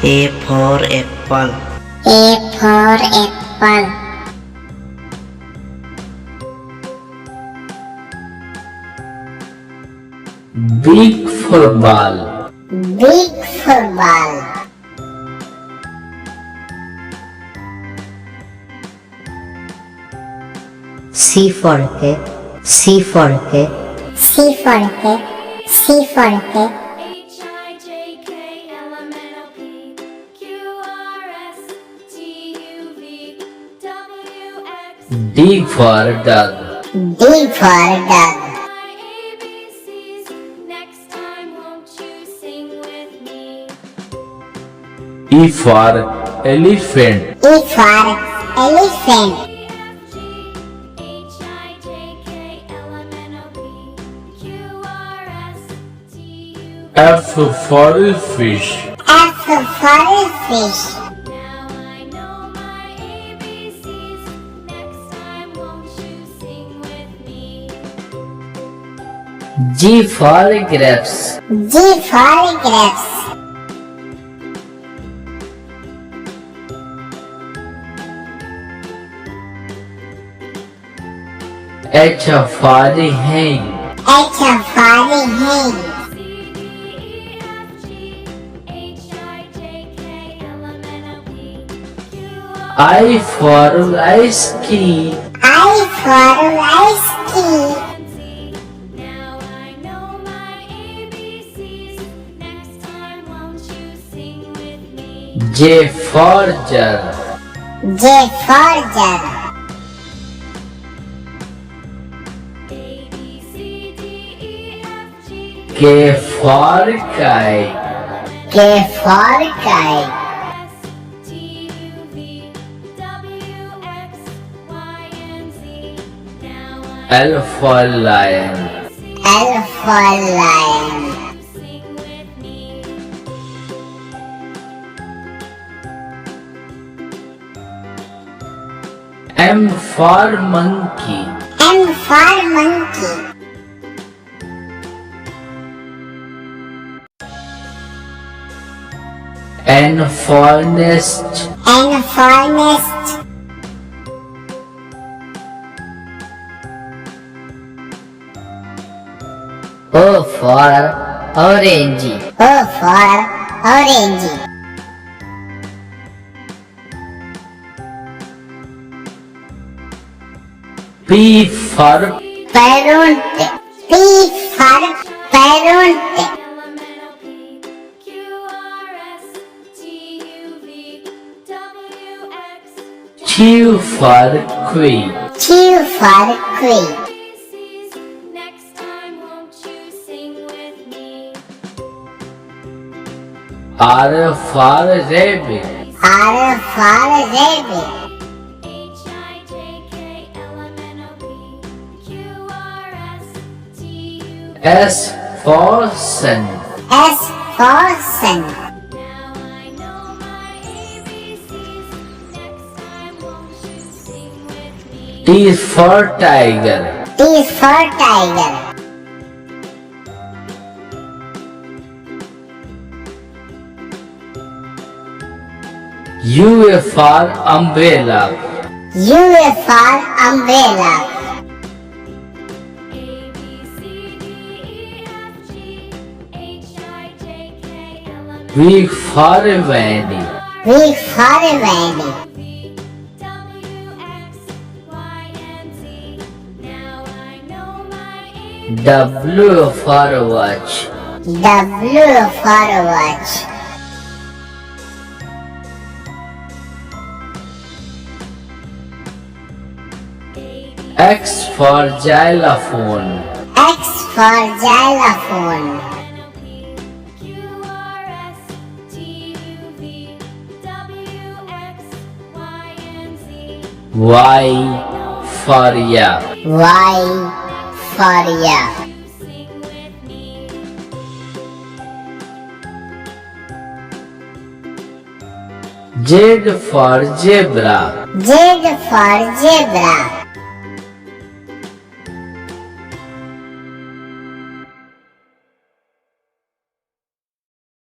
A for apple. A for apple. B for ball. B for ball. C for cake. C for cake. C for cake. C for cake. D for dog. D for dog. E for elephant. E for elephant. F for fish. F for fish. G for grapes. G for grapes. H for hen. H for hen. I for ice cream. I for ice cream. J for jar. J for jar. K for kite. K for kite. L for lion. L for lion. M for monkey. M for monkey. N for nest. N for nest. O for orange. O for orange. P for Parrot. P for parrot. Q for queen. Q for queen. R for rabbit. R for rabbit. S for sun. S for sun. T for tiger. T for tiger. U for umbrella. U for umbrella. V for vanny. V for vanny. W for watch. W for watch. X for xylophone. X for xylophone. Y for yak. Y for yak. Z for zebra. Z for zebra.